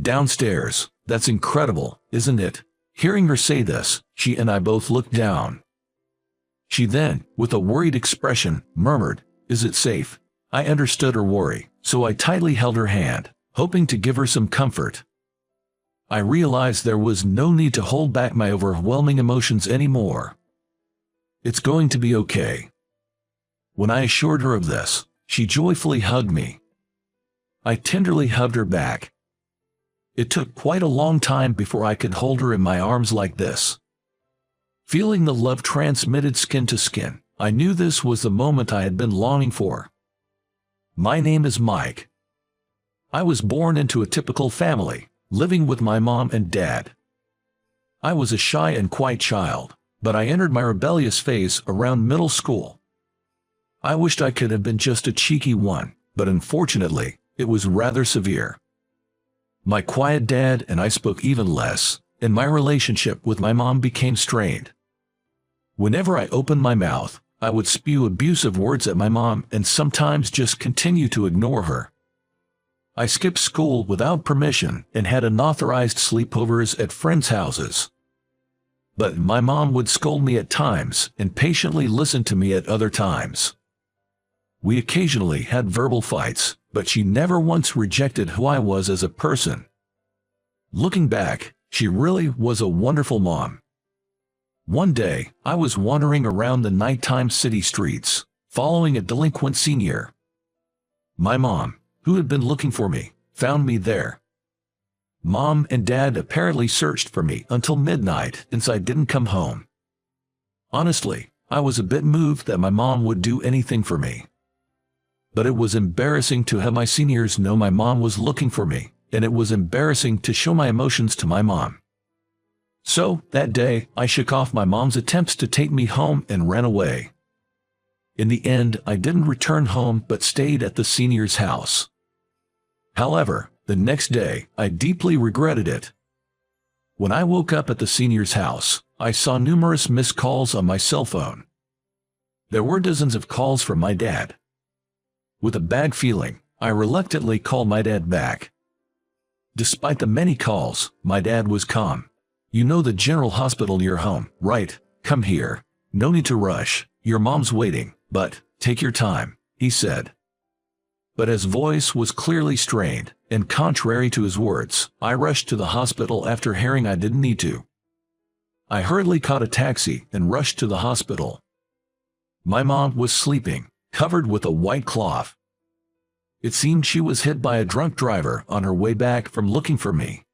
Downstairs. That's incredible, isn't it? Hearing her say this, she and I both looked down. She then, with a worried expression, murmured, "Is it safe?" I understood her worry, so I tightly held her hand, hoping to give her some comfort. I realized there was no need to hold back my overwhelming emotions anymore. "It's going to be okay." When I assured her of this, she joyfully hugged me. I tenderly hugged her back. It took quite a long time before I could hold her in my arms like this. Feeling the love transmitted skin to skin, I knew this was the moment I had been longing for. My name is Mike. I was born into a typical family, living with my mom and dad. I was a shy and quiet child, but I entered my rebellious phase around middle school. I wished I could have been just a cheeky one, but unfortunately, it was rather severe. My quiet dad and I spoke even less, and my relationship with my mom became strained. Whenever I opened my mouth, I would spew abusive words at my mom and sometimes just continue to ignore her. I skipped school without permission and had unauthorized sleepovers at friends' houses. But my mom would scold me at times and patiently listen to me at other times. We occasionally had verbal fights, but she never once rejected who I was as a person. Looking back, she really was a wonderful mom. One day, I was wandering around the nighttime city streets, following a delinquent senior. My mom, who had been looking for me, found me there. Mom and Dad apparently searched for me until midnight since I didn't come home. Honestly, I was a bit moved that my mom would do anything for me. But it was embarrassing to have my seniors know my mom was looking for me, and it was embarrassing to show my emotions to my mom. So, that day, I shook off my mom's attempts to take me home and ran away. In the end, I didn't return home but stayed at the senior's house. However, the next day, I deeply regretted it. When I woke up at the senior's house, I saw numerous missed calls on my cell phone. There were dozens of calls from my dad. With a bad feeling, I reluctantly called my dad back. Despite the many calls, my dad was calm. "You know the general hospital near home, right? Come here. No need to rush. Your mom's waiting, but take your time," he said. But his voice was clearly strained, and contrary to his words, I rushed to the hospital after hearing I didn't need to. I hurriedly caught a taxi and rushed to the hospital. My mom was sleeping, covered with a white cloth. It seemed she was hit by a drunk driver on her way back from looking for me.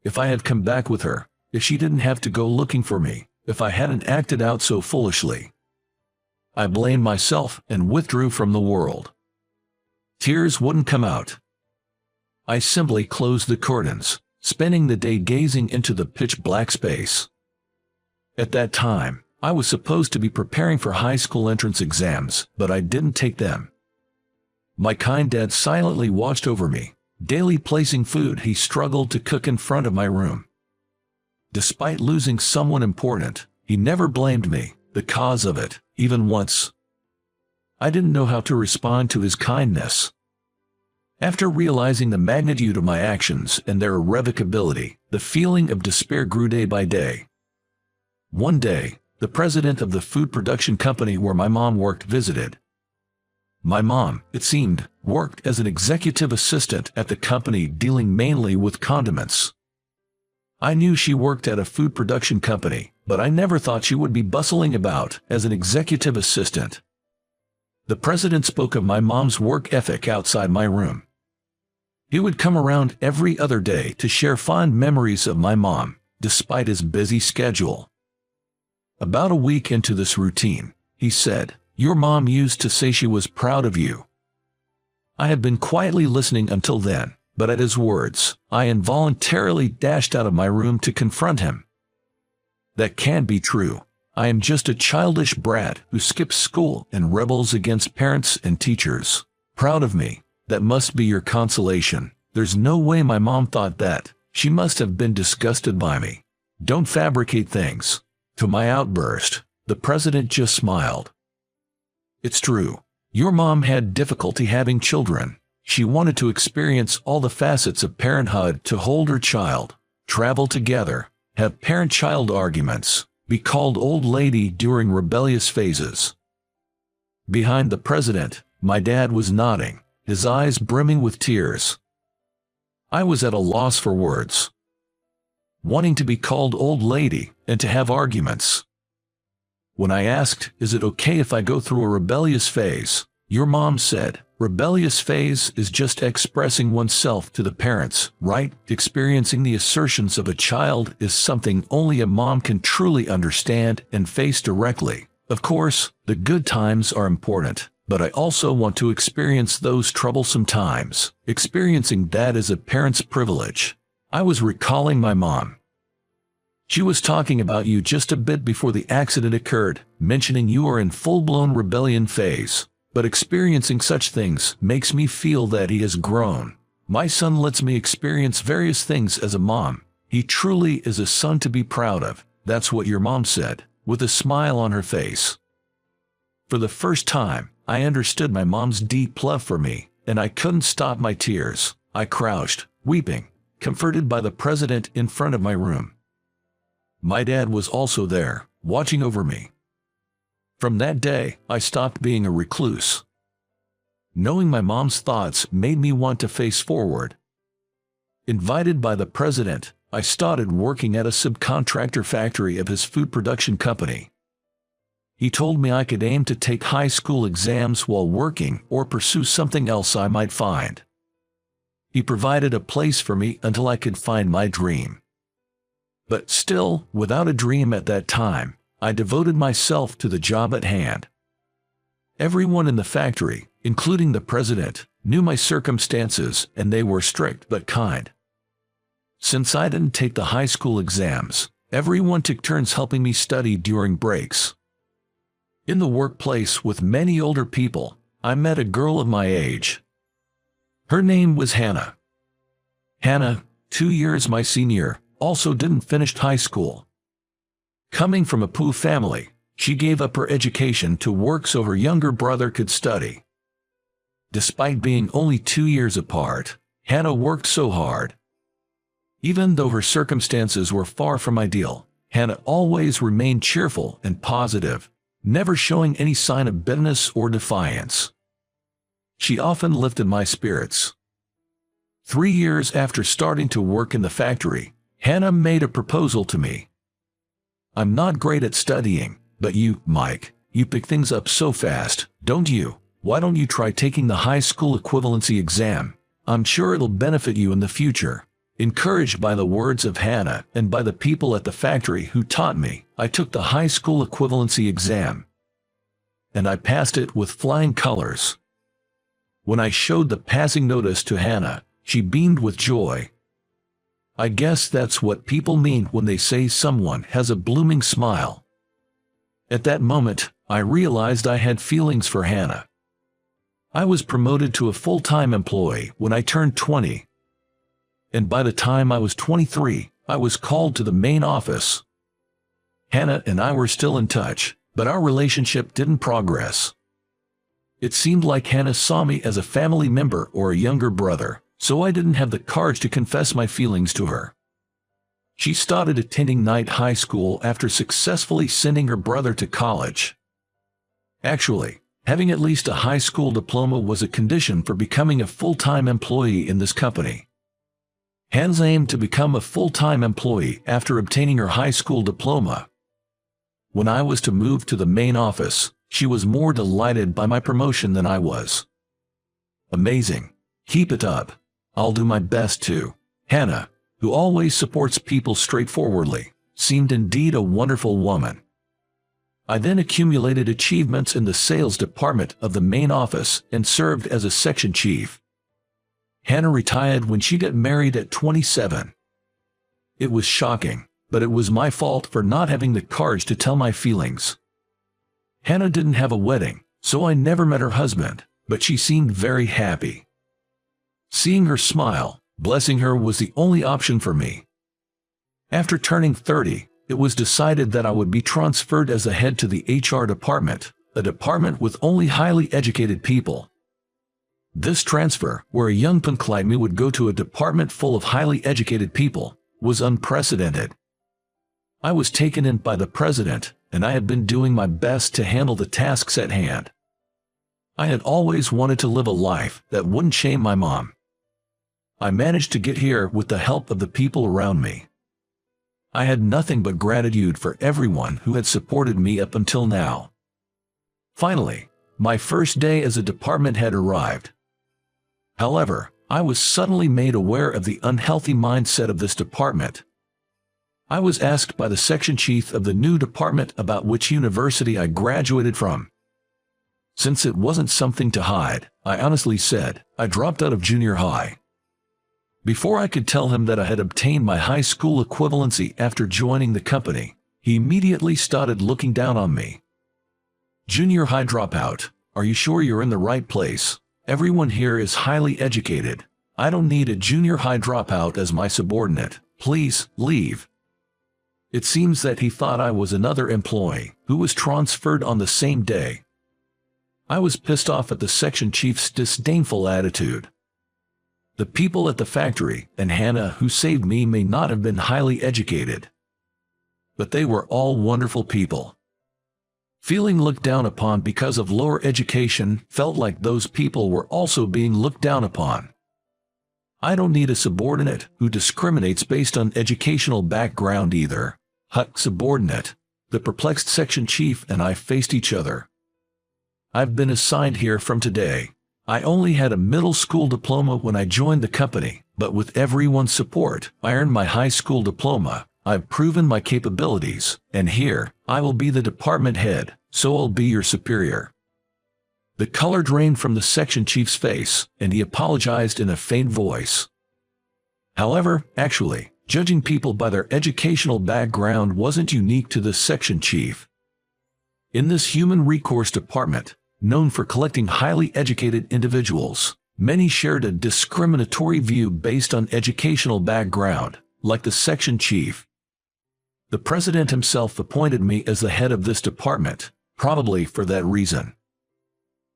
If I had come back with her, if she didn't have to go looking for me, if I hadn't acted out so foolishly, I blamed myself and withdrew from the world. Tears wouldn't come out. I simply closed the curtains, spending the day gazing into the pitch-black space. At that time, I was supposed to be preparing for high school entrance exams, but I didn't take them. My kind dad silently watched over me, daily placing food he struggled to cook in front of my room. Despite losing someone important, he never blamed me, the cause of it, even once. I didn't know how to respond to his kindness. After realizing the magnitude of my actions and their irrevocability, the feeling of despair grew day by day. One day, the president of the food production company where my mom worked visited. My mom, it seemed, worked as an executive assistant at the company dealing mainly with condiments. I knew she worked at a food production company, but I never thought she would be bustling about as an executive assistant. The president spoke of my mom's work ethic outside my room. He would come around every other day to share fond memories of my mom, despite his busy schedule. About a week into this routine, he said, "Your mom used to say she was proud of you." I had been quietly listening until then, but at his words, I involuntarily dashed out of my room to confront him. "That can't be true. I am just a childish brat who skips school and rebels against parents and teachers. Proud of me. That must be your consolation. There's no way my mom thought that. She must have been disgusted by me. Don't fabricate things." To my outburst, the president just smiled. "It's true. Your mom had difficulty having children. She wanted to experience all the facets of parenthood, to hold her child, travel together, have parent-child arguments, be called old lady during rebellious phases. Behind the president, my dad was nodding, his eyes brimming with tears. I was at a loss for words. Wanting to be called old lady and to have arguments. When I asked, "Is it okay if I go through a rebellious phase?" your mom said, "Rebellious phase is just expressing oneself to the parents, right? Experiencing the assertions of a child is something only a mom can truly understand and face directly. Of course, the good times are important, but I also want to experience those troublesome times. Experiencing that is a parent's privilege." I was recalling my mom. She was talking about you just a bit before the accident occurred, mentioning you are in full-blown rebellion phase. But experiencing such things makes me feel that he has grown. My son lets me experience various things as a mom. He truly is a son to be proud of. That's what your mom said, with a smile on her face. For the first time, I understood my mom's deep love for me, and I couldn't stop my tears. I crouched, weeping, comforted by the president in front of my room. My dad was also there, watching over me. From that day, I stopped being a recluse. Knowing my mom's thoughts made me want to face forward. Invited by the president, I started working at a subcontractor factory of his food production company. He told me I could aim to take high school exams while working or pursue something else I might find. He provided a place for me until I could find my dream. But still, without a dream at that time, I devoted myself to the job at hand. Everyone in the factory, including the president, knew my circumstances, and they were strict but kind. Since I didn't take the high school exams, everyone took turns helping me study during breaks. In the workplace with many older people, I met a girl of my age. Her name was Hannah. Hannah, 2 years my senior, also didn't finish high school. Coming from a poor family, she gave up her education to work so her younger brother could study. Despite being only 2 years apart, Hannah worked so hard. Even though her circumstances were far from ideal, Hannah always remained cheerful and positive, never showing any sign of bitterness or defiance. She often lifted my spirits. 3 years after starting to work in the factory, Hannah made a proposal to me. "I'm not great at studying, but you, Mike, you pick things up so fast, don't you? Why don't you try taking the high school equivalency exam? I'm sure it'll benefit you in the future." Encouraged by the words of Hannah and by the people at the factory who taught me, I took the high school equivalency exam. And I passed it with flying colors. When I showed the passing notice to Hannah, she beamed with joy. I guess that's what people mean when they say someone has a blooming smile. At that moment, I realized I had feelings for Hannah. I was promoted to a full-time employee when I turned 20. And by the time I was 23, I was called to the main office. Hannah and I were still in touch, but our relationship didn't progress. It seemed like Hannah saw me as a family member or a younger brother, so I didn't have the courage to confess my feelings to her. She started attending night high school after successfully sending her brother to college. Actually, having at least a high school diploma was a condition for becoming a full-time employee in this company. Hannah aimed to become a full-time employee after obtaining her high school diploma. When I was to move to the main office, she was more delighted by my promotion than I was. "Amazing. Keep it up. I'll do my best too." Hannah, who always supports people straightforwardly, seemed indeed a wonderful woman. I then accumulated achievements in the sales department of the main office and served as a section chief. Hannah retired when she got married at 27. It was shocking, but it was my fault for not having the courage to tell my feelings. Hannah didn't have a wedding, so I never met her husband, but she seemed very happy. Seeing her smile, blessing her was the only option for me. After turning 30, it was decided that I would be transferred as the head to the HR department, a department with only highly educated people. This transfer, where a young punk like me would go to a department full of highly educated people, was unprecedented. I was taken in by the president, and I had been doing my best to handle the tasks at hand. I had always wanted to live a life that wouldn't shame my mom. I managed to get here with the help of the people around me. I had nothing but gratitude for everyone who had supported me up until now. Finally, my first day as a department head arrived. However, I was suddenly made aware of the unhealthy mindset of this department. I was asked by the section chief of the new department about which university I graduated from. Since it wasn't something to hide, I honestly said I dropped out of junior high. Before I could tell him that I had obtained my high school equivalency after joining the company, he immediately started looking down on me. "Junior high dropout, are you sure you're in the right place? Everyone here is highly educated. I don't need a junior high dropout as my subordinate. Please, leave." It seems that he thought I was another employee who was transferred on the same day. I was pissed off at the section chief's disdainful attitude. The people at the factory and Hannah who saved me may not have been highly educated, but they were all wonderful people. Feeling looked down upon because of lower education felt like those people were also being looked down upon. I don't need a subordinate who discriminates based on educational background either. Huck subordinate. The perplexed section chief and I faced each other. "I've been assigned here from today. I only had a middle school diploma when I joined the company, but with everyone's support, I earned my high school diploma. I've proven my capabilities, and here, I will be the department head, so I'll be your superior." The color drained from the section chief's face, and he apologized in a faint voice. However, actually, judging people by their educational background wasn't unique to the section chief. In this human recourse department, known for collecting highly educated individuals, many shared a discriminatory view based on educational background, like the section chief. The president himself appointed me as the head of this department, probably for that reason.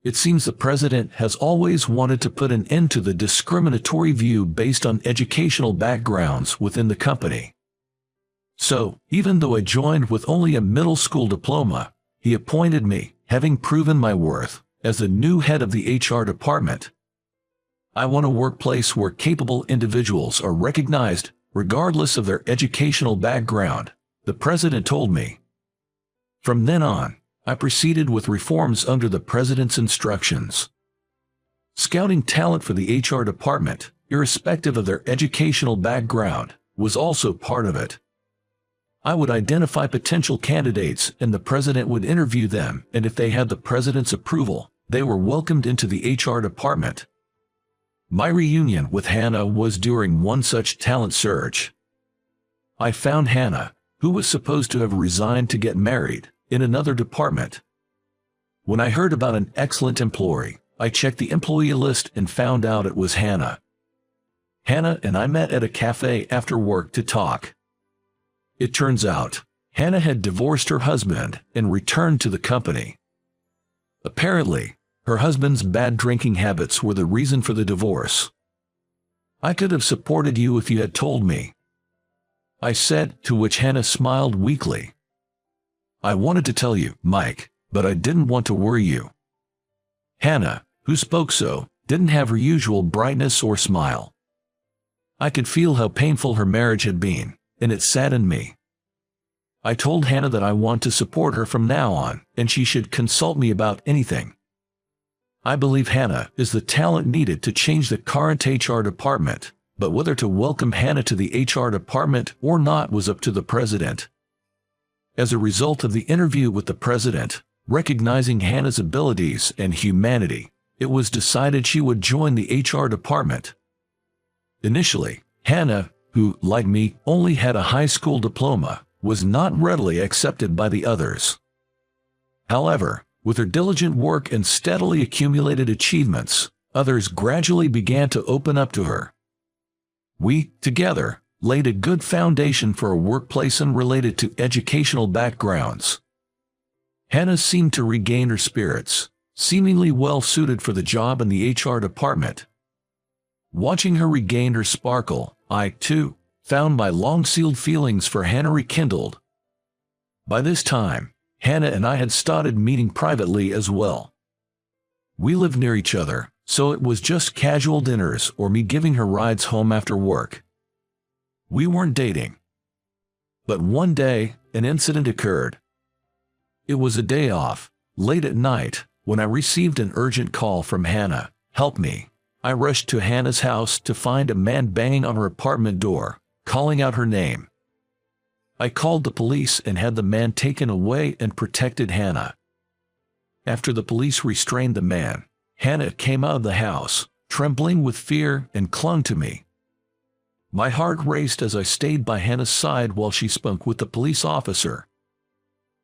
It seems the president has always wanted to put an end to the discriminatory view based on educational backgrounds within the company. So, even though I joined with only a middle school diploma, he appointed me, having proven my worth, as the new head of the HR department. I want a workplace where capable individuals are recognized, regardless of their educational background, the president told me. From then on, I proceeded with reforms under the president's instructions. Scouting talent for the HR department, irrespective of their educational background, was also part of it. I would identify potential candidates and the president would interview them, and if they had the president's approval, they were welcomed into the HR department. My reunion with Hannah was during one such talent search. I found Hannah, who was supposed to have resigned to get married, in another department. When I heard about an excellent employee, I checked the employee list and found out it was Hannah. Hannah and I met at a cafe after work to talk. It turns out, Hannah had divorced her husband and returned to the company. Apparently, her husband's bad drinking habits were the reason for the divorce. "I could have supported you if you had told me," I said, to which Hannah smiled weakly. "I wanted to tell you, Mike, but I didn't want to worry you." Hannah, who spoke so, didn't have her usual brightness or smile. I could feel how painful her marriage had been, and it saddened me. I told Hannah that I want to support her from now on, and she should consult me about anything. I believe Hannah is the talent needed to change the current HR department, but whether to welcome Hannah to the HR department or not was up to the president. As a result of the interview with the president, recognizing Hannah's abilities and humanity, it was decided she would join the HR department. Initially, Hannah, who, like me, only had a high school diploma, was not readily accepted by the others. However, with her diligent work and steadily accumulated achievements, others gradually began to open up to her. We, together, laid a good foundation for a workplace unrelated to educational backgrounds. Hannah seemed to regain her spirits, seemingly well suited for the job in the HR department. Watching her regain her sparkle, I, too, found my long-sealed feelings for Hannah rekindled. By this time, Hannah and I had started meeting privately as well. We lived near each other, so it was just casual dinners or me giving her rides home after work. We weren't dating. But one day, an incident occurred. It was a day off, late at night, when I received an urgent call from Hannah. "Help me." I rushed to Hannah's house to find a man banging on her apartment door, calling out her name. I called the police and had the man taken away and protected Hannah. After the police restrained the man, Hannah came out of the house, trembling with fear, and clung to me. My heart raced as I stayed by Hannah's side while she spoke with the police officer.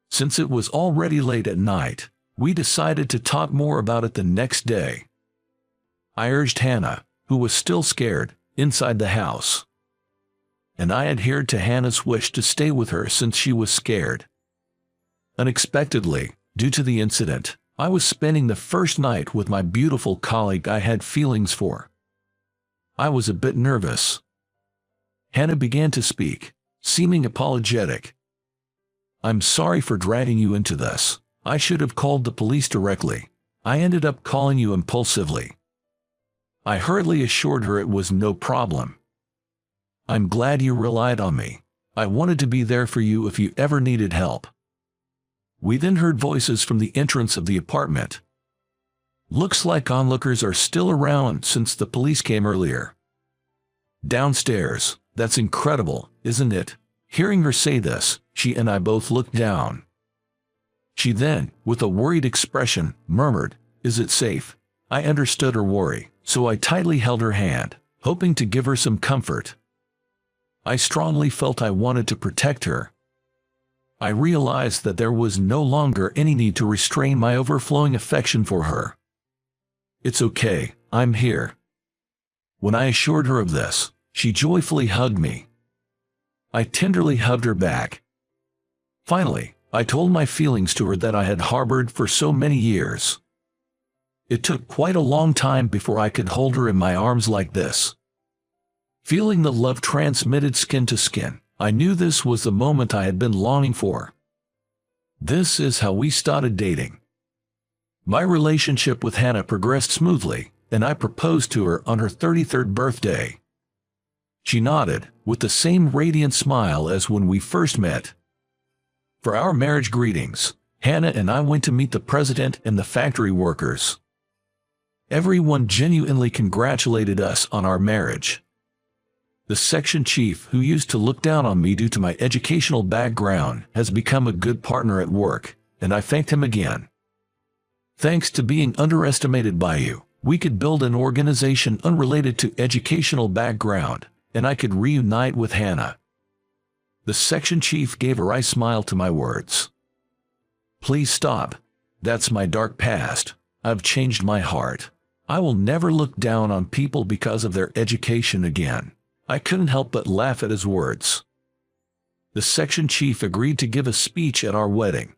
Since it was already late at night, we decided to talk more about it the next day. I urged Hannah, who was still scared, inside the house. And I adhered to Hannah's wish to stay with her since she was scared. Unexpectedly, due to the incident, I was spending the first night with my beautiful colleague I had feelings for. I was a bit nervous. Hannah began to speak, seeming apologetic. "I'm sorry for dragging you into this. I should have called the police directly. I ended up calling you impulsively." I hurriedly assured her it was no problem. "I'm glad you relied on me. I wanted to be there for you if you ever needed help." We then heard voices from the entrance of the apartment. Looks like onlookers are still around since the police came earlier. Downstairs, "That's incredible, isn't it?" Hearing her say this, she and I both looked down. She then, with a worried expression, murmured, "Is it safe?" I understood her worry, so I tightly held her hand, hoping to give her some comfort. I strongly felt I wanted to protect her. I realized that there was no longer any need to restrain my overflowing affection for her. "It's okay, I'm here." When I assured her of this, she joyfully hugged me. I tenderly hugged her back. Finally, I told my feelings to her that I had harbored for so many years. It took quite a long time before I could hold her in my arms like this. Feeling the love transmitted skin to skin, I knew this was the moment I had been longing for. This is how we started dating. My relationship with Hannah progressed smoothly, and I proposed to her on her 33rd birthday. She nodded, with the same radiant smile as when we first met. For our marriage greetings, Hannah and I went to meet the president and the factory workers. Everyone genuinely congratulated us on our marriage. The section chief, who used to look down on me due to my educational background, has become a good partner at work, and I thanked him again. "Thanks to being underestimated by you, we could build an organization unrelated to educational background, and I could reunite with Hannah." The section chief gave a wry smile to my words. "Please stop. That's my dark past. I've changed my heart. I will never look down on people because of their education again." I couldn't help but laugh at his words. The section chief agreed to give a speech at our wedding.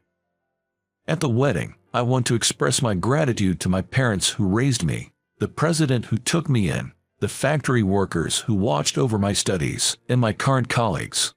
At the wedding, I want to express my gratitude to my parents who raised me, the president who took me in, the factory workers who watched over my studies, and my current colleagues.